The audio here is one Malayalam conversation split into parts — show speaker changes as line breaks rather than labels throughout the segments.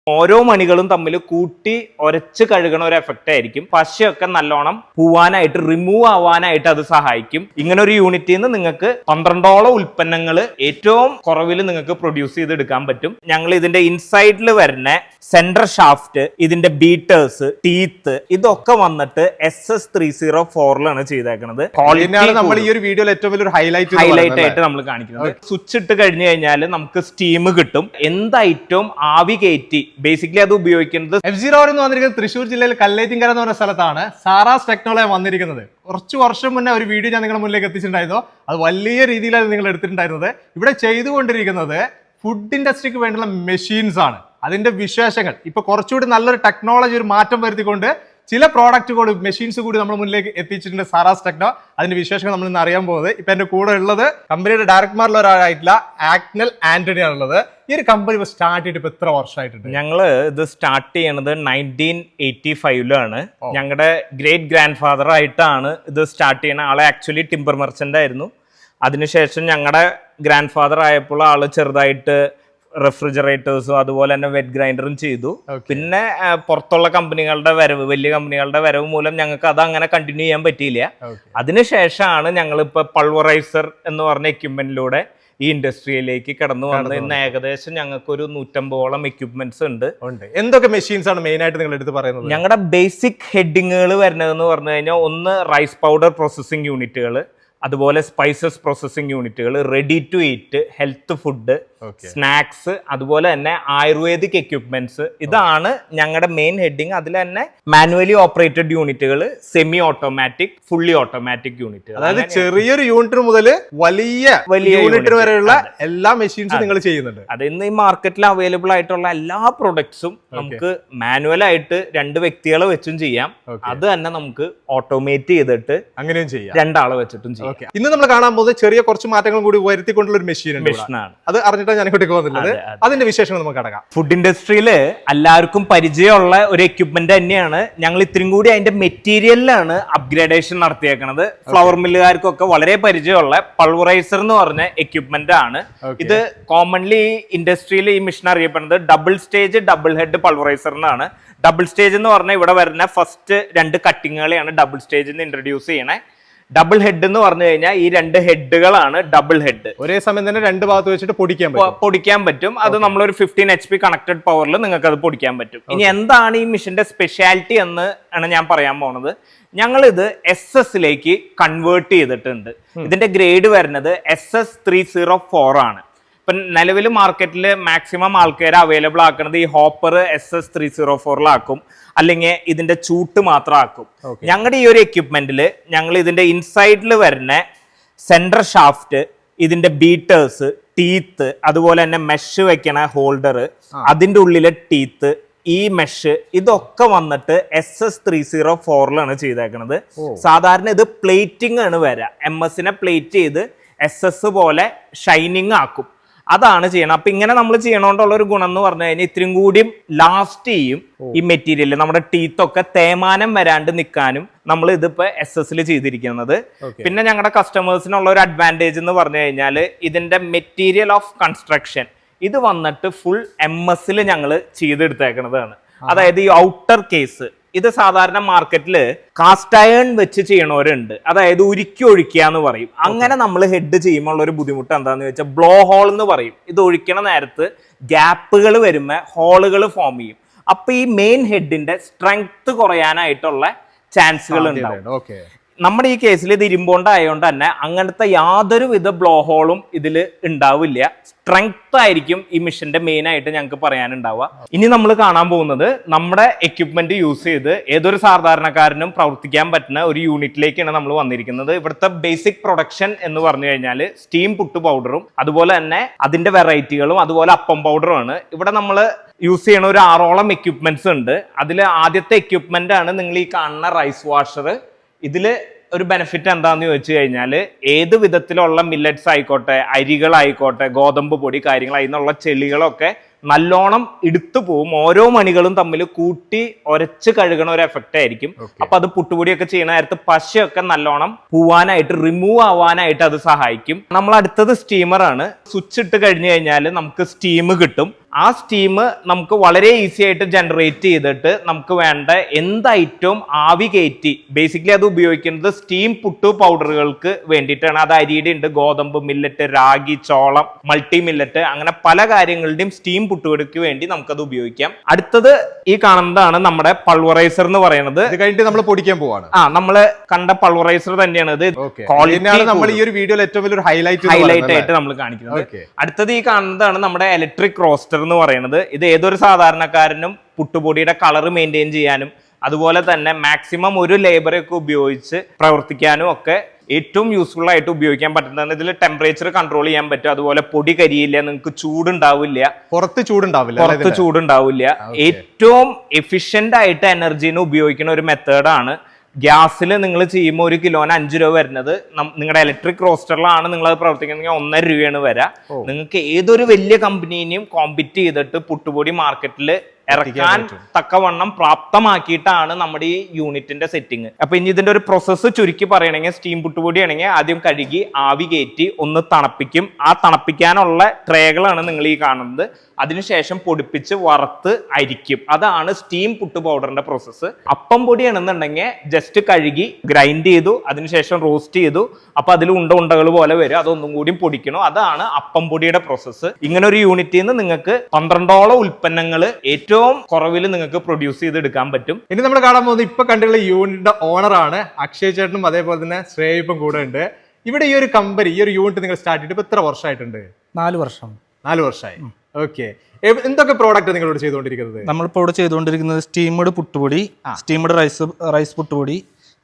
ഓരോ മണികളും തമ്മിൽ കൂട്ടി ഒരച്ച് കഴുകണ ഒരു എഫക്റ്റ് ആയിരിക്കും. പശയൊക്കെ നല്ലോണം പോവാനായിട്ട് റിമൂവ് ആവാനായിട്ട് അത് സഹായിക്കും. ഇങ്ങനെ ഒരു യൂണിറ്റിൽ നിന്ന് നിങ്ങൾക്ക് 12ഓളം ഉൽപ്പന്നങ്ങൾ ഏറ്റവും കുറവിൽ നിങ്ങൾക്ക് പ്രൊഡ്യൂസ് ചെയ്തെടുക്കാൻ പറ്റും. ഞങ്ങൾ ഇതിന്റെ ഇൻസൈഡിൽ വരുന്ന സെൻട്രൽ ഷാഫ്റ്റ്, ഇതിന്റെ ബീറ്റേഴ്സ്, ടീത്ത്, ഇതൊക്കെ വന്നിട്ട് SS304 ചെയ്തേക്കുന്നത്.
നമ്മൾ ഈ ഒരു വീഡിയോയിൽ ഏറ്റവും വലിയൊരു ഹൈലൈറ്റ്
ആയിട്ട് നമ്മൾ കാണിക്കുന്നത്. സ്വിച്ച് ഇട്ട് കഴിഞ്ഞു കഴിഞ്ഞാൽ നമുക്ക് സ്റ്റീം കിട്ടും. എന്ത് ഐറ്റവും ആവി കയറ്റി ബേസിക്കലി അത് ഉപയോഗിക്കുന്നത്.
F0 എന്ന് വന്നിരിക്കുന്നത് തൃശ്ശൂർ ജില്ലയിൽ കല്ലേത്തിങ്കര എന്ന് പറഞ്ഞ സ്ഥലത്താണ് സാറാസ് ടെക്നോളജി വന്നിരിക്കുന്നത്. കുറച്ച് വർഷം മുന്നേ ഒരു വീഡിയോ ഞാൻ നിങ്ങളുടെ മുന്നിലേക്ക് എത്തിച്ചിട്ടുണ്ടായിരുന്നു. അത് വലിയ രീതിയിലാണ് നിങ്ങൾ എടുത്തിട്ടുണ്ടായിരുന്നത്. ഇവിടെ ചെയ്തുകൊണ്ടിരിക്കുന്നത് ഫുഡ് ഇൻഡസ്ട്രിക്ക് വേണ്ടിയുള്ള മെഷീൻസ് ആണ്. അതിന്റെ വിശേഷങ്ങൾ ഇപ്പൊ കുറച്ചുകൂടി നല്ലൊരു ടെക്നോളജി ഒരു മാറ്റം വരുത്തിക്കൊണ്ട് ചില പ്രോഡക്റ്റുകൾ മെഷീൻസ് കൂടി നമ്മുടെ മുന്നിലേക്ക് എത്തിച്ചിട്ടുണ്ട് സാറാസ് ടെക്നോ. അതിന്റെ വിശേഷങ്ങൾ നമ്മൾ ഇന്ന് അറിയാൻ പോകുന്നത്. ഇപ്പൊ എന്റെ കൂടെ ഉള്ളത് കമ്പനിയുടെ ഡയറക്ടർമാരിൽ ഒരാളായിട്ടുള്ള ആക്നൽ ആന്റണി ആണുള്ളത്. ഈ ഒരു കമ്പനി സ്റ്റാർട്ട് ചെയ്തിട്ട് ഇപ്പൊ എത്ര വർഷമായിട്ടുണ്ട്?
ഞങ്ങള് ഇത് സ്റ്റാർട്ട് ചെയ്യണത് 1985 ഞങ്ങളുടെ ഗ്രേറ്റ് ഗ്രാൻഡ് ഫാദർ ആയിട്ടാണ് ഇത് സ്റ്റാർട്ട് ചെയ്യണ. ആളെ ആക്ച്വലി ടിമ്പർ മെർച്ചന്റ് ആയിരുന്നു. അതിനുശേഷം ഞങ്ങളുടെ ഗ്രാൻഡ് ഫാദർ ആയപ്പോൾ ആള് ചെറുതായിട്ട് റെഫ്രിജറേറ്റേഴ്സും അതുപോലെ തന്നെ വെറ്റ് ഗ്രൈൻഡറും ചെയ്തു. പിന്നെ പുറത്തുള്ള കമ്പനികളുടെ വരവ്, വലിയ കമ്പനികളുടെ വരവ് മൂലം ഞങ്ങൾക്ക് അത് അങ്ങനെ കണ്ടിന്യൂ ചെയ്യാൻ പറ്റിയില്ല. അതിനുശേഷമാണ് ഞങ്ങളിപ്പോ പൾവറൈസർ എന്ന് പറഞ്ഞ എക്യുപ്മെന്റിലൂടെ ഈ ഇൻഡസ്ട്രിയിലേക്ക് കടന്നു വന്നത്. ഇന്ന് ഏകദേശം ഞങ്ങൾക്ക് ഒരു 150ഓളം എക്യുപ്മെന്റ്സ് ഉണ്ട്.
എന്തൊക്കെ മെഷീൻസ് ആണ് മെയിൻ ആയിട്ട് നിങ്ങൾ എടുത്ത് പറയുന്നത്?
ഞങ്ങളുടെ ബേസിക് ഹെഡിങ്ങുകൾ വരുന്നതെന്ന് പറഞ്ഞു കഴിഞ്ഞാൽ ഒന്ന് റൈസ് പൗഡർ പ്രോസസ്സിംഗ് യൂണിറ്റുകൾ, അതുപോലെ സ്പൈസസ് പ്രോസസ്സിംഗ് യൂണിറ്റുകൾ, ready to eat, health food, snacks, അതുപോലെ തന്നെ ആയുർവേദിക് എക്യുപ്മെന്റ്സ്. ഇതാണ് ഞങ്ങളുടെ മെയിൻ ഹെഡിങ്. അതിൽ തന്നെ മാനുവലി ഓപ്പറേറ്റഡ് യൂണിറ്റുകൾ, സെമി ഓട്ടോമാറ്റിക്, ഫുള്ളി ഓട്ടോമാറ്റിക് യൂണിറ്റുകൾ.
അതായത് ചെറിയൊരു യൂണിറ്റ് മുതൽ വലിയ യൂണിറ്റ് വരെയുള്ള എല്ലാ മെഷീൻസും നിങ്ങൾ ചെയ്യുന്നുണ്ട്.
അത് ഇന്ന് ഈ മാർക്കറ്റിൽ അവൈലബിൾ ആയിട്ടുള്ള എല്ലാ പ്രൊഡക്ട്സും നമുക്ക് മാനുവൽ ആയിട്ട് 2 വ്യക്തികളെ വെച്ചും ചെയ്യാം. അത് തന്നെ നമുക്ക് ഓട്ടോമേറ്റ് ചെയ്തിട്ട് അങ്ങനെയും ചെയ്യാം, 2 ആളെ വെച്ചിട്ടും ചെയ്യാം.
ഇന്ന് നമ്മൾ കാണാൻ പോകുന്നത് ചെറിയ കുറച്ച് മാറ്റങ്ങൾ കൂടി വരുത്തിക്കൊണ്ടുള്ള ഒരു മെഷീനാണ്. അത് അറിഞ്ഞിട്ടാണ് ഞാൻ ഇങ്ങോട്ടേക്ക് വന്നിട്ടുള്ളത്. അതിന്റെ വിശേഷങ്ങൾ നമുക്ക് കടക്കാം.
ഫുഡ് ഇൻഡസ്ട്രിയിൽ എല്ലാവർക്കും പരിചയമുള്ള ഒരു എക്യുപ്മെന്റ് തന്നെയാണ്. ഞങ്ങൾ ഇത്രയും കൂടി അതിന്റെ മെറ്റീരിയലിലാണ് അപ്ഗ്രേഡേഷൻ നടത്തിയേക്കുന്നത്. ഫ്ലവർ മില്ലുകാർക്കൊക്കെ വളരെ പരിചയമുള്ള പൾവറൈസർ എന്ന് പറഞ്ഞ എക്യുപ്മെന്റ് ആണ് ഇത്. കോമൺലി ഇൻഡസ്ട്രിയിൽ ഈ മെഷീൻ അറിയപ്പെടുന്നത് double stage double head pulveriser എന്നാണ്. ഡബിൾ സ്റ്റേജ് എന്ന് പറഞ്ഞാൽ ഇവിടെ വരുന്ന ഫസ്റ്റ് 2 കട്ടിങ്ങുകളെയാണ് ഡബിൾ സ്റ്റേജ് എന്ന് ഇൻട്രൊഡ്യൂസ് ചെയ്യണേ. ഡബിൾ ഹെഡ് എന്ന് പറഞ്ഞു കഴിഞ്ഞാൽ ഈ 2 ഹെഡുകളാണ് ഡബിൾ ഹെഡ്.
ഒരേ സമയം തന്നെ 2 ഭാഗത്ത് വെച്ചിട്ട്
പൊടിക്കാൻ പറ്റും. അത് നമ്മളൊരു 15 HP കണക്റ്റഡ് പവറിൽ നിങ്ങൾക്ക് അത് പൊടിക്കാൻ പറ്റും. ഇനി എന്താണ് ഈ മെഷീന്റെ സ്പെഷ്യാലിറ്റി എന്ന് ആണ് ഞാൻ പറയാൻ പോണത്. ഞങ്ങൾ ഇത് SS കൺവേർട്ട് ചെയ്തിട്ടുണ്ട്. ഇതിന്റെ ഗ്രേഡ് വരുന്നത് SS304 ആണ്. ഇപ്പം നിലവിൽ മാർക്കറ്റിൽ മാക്സിമം ആൾക്കാർ അവൈലബിൾ ആക്കുന്നത് ഈ ഹോപ്പർ SS304 അല്ലെങ്കിൽ ഇതിന്റെ ചൂട്ട് മാത്രം ആക്കും. ഞങ്ങളുടെ ഈ ഒരു എക്യുപ്മെന്റിൽ ഞങ്ങൾ ഇതിന്റെ ഇൻസൈഡിൽ വരുന്ന സെൻട്രൽ ഷാഫ്റ്റ്, ഇതിന്റെ ബീറ്റേഴ്സ്, ടീത്ത്, അതുപോലെ തന്നെ മെഷ് വെക്കണ ഹോൾഡർ, അതിന്റെ ഉള്ളിലെ ടീത്ത്, ഈ മെഷ്, ഇതൊക്കെ വന്നിട്ട് SS304 ചെയ്തേക്കുന്നത്. സാധാരണ ഇത് പ്ലേറ്റിംഗ് ആണ് വരിക. MS പ്ലേറ്റ് ചെയ്ത് SS പോലെ ഷൈനിങ് ആക്കും. അതാണ് ചെയ്യണം. അപ്പൊ ഇങ്ങനെ നമ്മൾ ചെയ്യണോണ്ടുള്ള ഒരു ഗുണം എന്ന് പറഞ്ഞു കഴിഞ്ഞാൽ ഇത്രയും കൂടിയും ലാസ്റ്റ് ചെയ്യും ഈ മെറ്റീരിയൽ. നമ്മുടെ ടീത്തൊക്കെ തേമാനം വരാണ്ട് നിൽക്കാനും നമ്മൾ ഇതിപ്പോ SS ചെയ്തിരിക്കുന്നത്. പിന്നെ ഞങ്ങളുടെ കസ്റ്റമേഴ്സിനുള്ള ഒരു അഡ്വാൻറ്റേജ് എന്ന് പറഞ്ഞു കഴിഞ്ഞാൽ ഇതിന്റെ മെറ്റീരിയൽ ഓഫ് കൺസ്ട്രക്ഷൻ ഇത് വന്നിട്ട് ഫുൾ MS ഞങ്ങൾ ചെയ്തെടുത്തേക്കുന്നതാണ്. അതായത് ഈ ഔട്ടർ കേസ് ഇത് സാധാരണ മാർക്കറ്റില് കാസ്റ്റ് അയൺ വെച്ച് ചെയ്യണവരുണ്ട്. അതായത് ഉരുക്കി ഒഴിക്കുക എന്ന് പറയും. അങ്ങനെ നമ്മൾ ഹെഡ് ചെയ്യുമ്പോൾ ഉള്ള ഒരു ബുദ്ധിമുട്ട് എന്താന്ന് വെച്ചാൽ ബ്ലോ ഹോൾ എന്ന് പറയും. ഇത് ഒഴിക്കണ നേരത്ത് ഗ്യാപ്പുകൾ വരുമ്പോൾ ഹോളുകൾ ഫോം ചെയ്യും. അപ്പൊ ഈ മെയിൻ ഹെഡിന്റെ സ്ട്രെങ്ത് കുറയാനായിട്ടുള്ള ചാൻസുകൾ ഉണ്ടാവും. നമ്മുടെ ഈ കേസിൽ ഇത് ഇരുമ്പോണ്ട് ആയതുകൊണ്ട് തന്നെ അങ്ങനത്തെ യാതൊരു വിധ ബ്ലോ ഹോളും ഇതിൽ ഉണ്ടാവില്ല. സ്ട്രെങ്ത് ആയിരിക്കും ഈ മെഷീന്റെ മെയിൻ ആയിട്ട് ഞങ്ങൾക്ക് പറയാനുണ്ടാവുക. ഇനി നമ്മൾ കാണാൻ പോകുന്നത് നമ്മുടെ എക്യുപ്മെന്റ് യൂസ് ചെയ്ത് ഏതൊരു സാധാരണക്കാരനും പ്രവർത്തിക്കാൻ പറ്റുന്ന ഒരു യൂണിറ്റിലേക്കാണ് നമ്മൾ വന്നിരിക്കുന്നത്. ഇവിടുത്തെ ബേസിക് പ്രൊഡക്ഷൻ എന്ന് പറഞ്ഞു കഴിഞ്ഞാൽ സ്റ്റീം പുട്ട് പൗഡറും അതുപോലെ തന്നെ അതിന്റെ വെറൈറ്റികളും അതുപോലെ അപ്പം പൗഡറും ആണ്. ഇവിടെ നമ്മൾ യൂസ് ചെയ്യണ ഒരു 6ഓളം എക്യുപ്മെന്റ്സ് ഉണ്ട്. അതിൽ ആദ്യത്തെ എക്യുപ്മെന്റ് ആണ് നിങ്ങൾ ഈ കാണുന്ന റൈസ് വാഷർ. ഇതില് ഒരു ബെനിഫിറ്റ് എന്താന്ന് ചോദിച്ചു കഴിഞ്ഞാൽ ഏത് വിധത്തിലുള്ള മില്ലറ്റ്സ് ആയിക്കോട്ടെ, അരികളായിക്കോട്ടെ, ഗോതമ്പ് പൊടി കാര്യങ്ങൾ അതിനുള്ള ചെളികളൊക്കെ നല്ലോണം എടുത്തു പോവും. ഓരോ മണികളും തമ്മിൽ കൂട്ടി ഒരച്ച് കഴുകണ ഒരു എഫക്റ്റ് ആയിരിക്കും. അപ്പൊ അത് പുട്ടുപൊടിയൊക്കെ ചെയ്യുന്ന നേരത്ത് പശയൊക്കെ നല്ലോണം പോവാനായിട്ട് റിമൂവ് ആവാനായിട്ട് അത് സഹായിക്കും. നമ്മൾ അടുത്തത് സ്റ്റീമർ ആണ്. സ്വിച്ച് ഇട്ട് കഴിഞ്ഞു കഴിഞ്ഞാൽ നമുക്ക് സ്റ്റീം കിട്ടും. ആ സ്റ്റീം നമുക്ക് വളരെ ഈസി ആയിട്ട് ജനറേറ്റ് ചെയ്തിട്ട് നമുക്ക് വേണ്ട എന്ത് ഐറ്റവും ആവി കയറ്റി ബേസിക്കലി അത് ഉപയോഗിക്കുന്നത് സ്റ്റീം പുട്ടു പൗഡറുകൾക്ക് വേണ്ടിയിട്ടാണ്. അത് അരിയുടെ ഉണ്ട്, ഗോതമ്പ്, മില്ലറ്റ്, രാഗി, ചോളം, മൾട്ടി മില്ലറ്റ്, അങ്ങനെ പല കാര്യങ്ങളുടെയും സ്റ്റീം പുട്ടുകൾക്ക് വേണ്ടി നമുക്കത് ഉപയോഗിക്കാം. അടുത്തത് ഈ കാണുന്നതാണ് നമ്മുടെ പൾവറൈസർ എന്ന് പറയുന്നത്.
ഇത് കഴിഞ്ഞിട്ട് നമ്മൾ പൊടിക്കാൻ പോവാണ്.
നമ്മള് കണ്ട പൾവറൈസർ തന്നെയാണ് ഇത്.
നമ്മൾ ഈ ഒരു വീഡിയോയിൽ ഏറ്റവും വലിയൊരു ഹൈലൈറ്റ്
ആയിട്ട് നമ്മൾ കാണിക്കുന്നത്. അടുത്തത് ഈ കാണുന്നതാണ് നമ്മുടെ ഇലക്ട്രിക് റോസ്റ്റർ എന്ന് പറയുന്നത്. ഇത് ഏതൊരു സാധാരണക്കാരനും പുട്ടുപൊടിയുടെ കളർ മെയിൻറ്റെയിൻ ചെയ്യാനും അതുപോലെ തന്നെ മാക്സിമം ഒരു ലേബറൊക്കെ ഉപയോഗിച്ച് പ്രവർത്തിക്കാനും ഒക്കെ ഏറ്റവും യൂസ്ഫുൾ ആയിട്ട് ഉപയോഗിക്കാൻ പറ്റുന്നതാണ്. ഇതിൽ ടെമ്പറേച്ചർ കൺട്രോൾ ചെയ്യാൻ പറ്റും, അതുപോലെ പൊടി കരിയില്ല, നിങ്ങൾക്ക് ചൂടുണ്ടാവില്ല,
പുറത്ത് ചൂടുണ്ടാവില്ല.
ഏറ്റവും എഫിഷ്യന്റ് ആയിട്ട് എനർജീനെ ഉപയോഗിക്കുന്ന ഒരു മെത്തേഡാണ്. ഗ്യാസിൽ നിങ്ങൾ ചെയ്യുമ്പോൾ 1 കിലോന് 5 രൂപ വരുന്നത് നിങ്ങളുടെ ഇലക്ട്രിക് റോസ്റ്ററിലാണ് നിങ്ങൾ അത് പ്രവർത്തിക്കുന്നതെങ്കിൽ 1.5 രൂപയാണ് വരിക. നിങ്ങൾക്ക് ഏതൊരു വലിയ കമ്പനീനെയും കോമ്പീറ്റ് ചെയ്തിട്ട് പുട്ടുപൊടി മാർക്കറ്റിൽ ഇറക്കാൻ തക്കവണ്ണം പ്രാപ്തമാക്കിയിട്ടാണ് നമ്മുടെ ഈ യൂണിറ്റിന്റെ സെറ്റിംഗ്. അപ്പൊ ഇനി ഇതിന്റെ ഒരു പ്രോസസ്സ് ചുരുക്കി പറയണെങ്കിൽ, സ്റ്റീം പുട്ടുപൊടി ആണെങ്കിൽ ആദ്യം കഴുകി ആവി കയറ്റി ഒന്ന് തണുപ്പിക്കും. ആ തണുപ്പിക്കാനുള്ള ട്രേകളാണ് നിങ്ങൾ ഈ കാണുന്നത്. അതിനുശേഷം പൊടിപ്പിച്ച് വറുത്ത് അരിക്കും. അതാണ് സ്റ്റീം പുട്ട് പൗഡറിന്റെ പ്രോസസ്സ്. അപ്പം പൊടിയാണെന്നുണ്ടെങ്കിൽ ജസ്റ്റ് കഴുകി ഗ്രൈൻഡ് ചെയ്തു, അതിനുശേഷം റോസ്റ്റ് ചെയ്തു, അപ്പൊ അതിൽ ഉണ്ടകൾ പോലെ വരും, അതൊന്നും കൂടി പൊടിക്കണം. അതാണ് അപ്പം പൊടിയുടെ പ്രോസസ്സ്. ഇങ്ങനെ ഒരു യൂണിറ്റിൽ നിന്ന് നിങ്ങൾക്ക് 12ഓളം ഉൽപ്പന്നങ്ങൾ ഏറ്റവും കുറവിൽ നിങ്ങൾക്ക് പ്രൊഡ്യൂസ് ചെയ്തെടുക്കാൻ പറ്റും.
ഇനി നമ്മൾ കാണാൻ പോകുന്നത് ഇപ്പൊ കണ്ടുള്ള യൂണിറ്റിന്റെ ഓണറാണ് അക്ഷയ് ചേട്ടനും അതേപോലെ തന്നെ ശ്രേയപ്പും കൂടെ ഉണ്ട്. ഇവിടെ ഈ ഒരു കമ്പനി, ഈ ഒരു യൂണിറ്റ് നിങ്ങൾ സ്റ്റാർട്ട് ചെയ്തിട്ട് ഇപ്പൊ എത്ര വർഷമായിട്ടുണ്ട്?
4 വർഷം.
4 വർഷമായി. ഓക്കെ. എന്തൊക്കെ പ്രോഡക്റ്റ് നിങ്ങളോട് ചെയ്തുകൊണ്ടിരിക്കുന്നത്?
നമ്മളിപ്പോ ഇവിടെ ചെയ്തുകൊണ്ടിരിക്കുന്നത് സ്റ്റീംഡ് പുട്ടുപൊടി, സ്റ്റീംഡ് റൈസ് പുട്ടുപൊടി,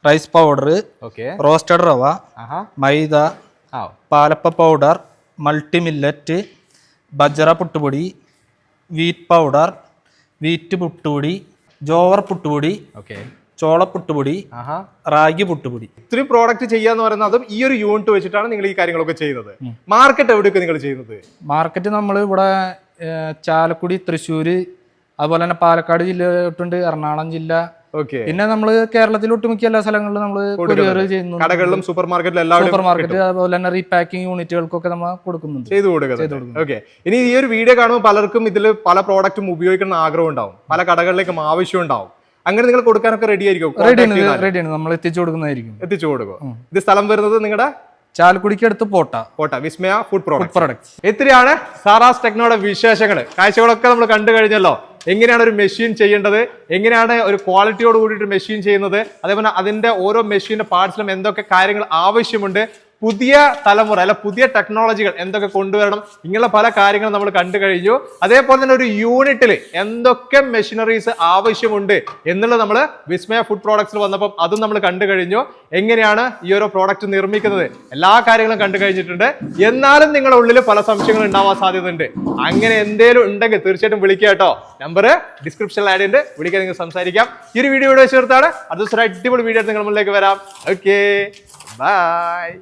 റൈസ് പൗഡർ, റോസ്റ്റഡ് റവ, മൈദ, പാലപ്പ പൗഡർ, മൾട്ടി മില്ലറ്റ്, ബജറ പുട്ടുപൊടി, വീറ്റ് പൗഡർ, വീറ്റ് പുട്ടുപൊടി, ജോവർ പുട്ടുപൊടി, ചോള പുട്ടുപൊടി, റാഗി പുട്ടുപൊടി.
ഇത്രയും പ്രോഡക്റ്റ് ചെയ്യാന്ന് പറയുന്നത് അതും ഈ ഒരു യൂണിറ്റ് വെച്ചിട്ടാണ് നിങ്ങൾ ഈ കാര്യങ്ങളൊക്കെ ചെയ്യുന്നത്. മാർക്കറ്റ് എവിടെയൊക്കെ നിങ്ങൾ ചെയ്യുന്നത്?
മാർക്കറ്റ് നമ്മൾ ഇവിടെ ചാലക്കുടി, തൃശ്ശൂര്, അതുപോലെ തന്നെ പാലക്കാട് ജില്ലയിലോട്ടുണ്ട്, എറണാകുളം ജില്ല, പിന്നെ നമ്മള് കേരളത്തിൽ ഒട്ടുമിക്ക എല്ലാ സ്ഥലങ്ങളിലും നമ്മൾ കൊറിയർ ചെയ്യുന്നു.
കടകളിലും സൂപ്പർ മാർക്കറ്റിലും
സൂപ്പർ മാർക്കറ്റ്, അതുപോലെ തന്നെ റീപാക്കിംഗ് യൂണിറ്റുകൾക്കൊക്കെ നമ്മൾ കൊടുക്കുന്നുണ്ട്,
ചെയ്തു കൊടുക്കുന്നത്. ഓക്കെ. ഇനി ഈ ഒരു വീഡിയോ കാണുമ്പോൾ പലർക്കും ഇതിൽ പല പ്രോഡക്റ്റും ഉപയോഗിക്കണം ആഗ്രഹം ഉണ്ടാവും, പല കടകളിലേക്കും ആവശ്യം ഉണ്ടാവും. അങ്ങനെ നിങ്ങൾ കൊടുക്കാനൊക്കെ റെഡി ആയിരിക്കും?
റെഡിയാണ്, നമ്മൾ എത്തിച്ചു കൊടുക്കുന്നതായിരിക്കും.
എത്തിച്ചു കൊടുക്കും. ഇത് സ്ഥലം വരുന്നത് നിങ്ങളുടെ
ചാലക്കുടിക്ക് അടുത്ത് പോട്ട
വിസ്മയ ഫുഡ് പ്രോഡക്ട്സ്. എത്രയാണ് സാറാസ് ടെക്നോയുടെ വിശേഷങ്ങൾ, കാഴ്ചകളൊക്കെ നമ്മൾ കണ്ടു കഴിഞ്ഞല്ലോ. എങ്ങനെയാണ് ഒരു മെഷീൻ ചെയ്യേണ്ടത്, എങ്ങനെയാണ് ഒരു ക്വാളിറ്റിയോട് കൂടിയിട്ട് മെഷീൻ ചെയ്യുന്നത്, അതേപോലെ അതിന്റെ ഓരോ മെഷീന്റെ പാർട്സിലും എന്തൊക്കെ കാര്യങ്ങൾ ആവശ്യമുണ്ട്, പുതിയ തലമുറ അല്ല പുതിയ ടെക്നോളജികൾ എന്തൊക്കെ കൊണ്ടുവരണം, ഇങ്ങനെയുള്ള പല കാര്യങ്ങളും നമ്മൾ കണ്ടു കഴിഞ്ഞു. അതേപോലെ തന്നെ ഒരു യൂണിറ്റിൽ എന്തൊക്കെ മെഷീനറീസ് ആവശ്യമുണ്ട് എന്നുള്ളത് നമ്മൾ വിസ്മയ ഫുഡ് പ്രോഡക്ട്സിൽ വന്നപ്പോൾ അതും നമ്മൾ കണ്ടു കഴിഞ്ഞു. എങ്ങനെയാണ് ഈ ഒരു പ്രോഡക്റ്റ് നിർമ്മിക്കുന്നത്, എല്ലാ കാര്യങ്ങളും കണ്ടു കഴിഞ്ഞിട്ടുണ്ട്. എന്നാലും നിങ്ങളുടെ ഉള്ളിൽ പല സംശയങ്ങളും ഉണ്ടാവാൻ സാധ്യതയുണ്ട്. അങ്ങനെ എന്തെങ്കിലും ഉണ്ടെങ്കിൽ തീർച്ചയായിട്ടും വിളിക്കുക കേട്ടോ. നമ്പർ ഡിസ്ക്രിപ്ഷനിൽ ആഡ് ഉണ്ട്, വിളിക്കാൻ നിങ്ങൾ സംസാരിക്കാം. ഈ ഒരു വീഡിയോ ഇവിടെ ചേർത്താണ്. അത് അടിപൊളി വീഡിയോ നിങ്ങൾ മുന്നിലേക്ക് വരാം. Okay, by.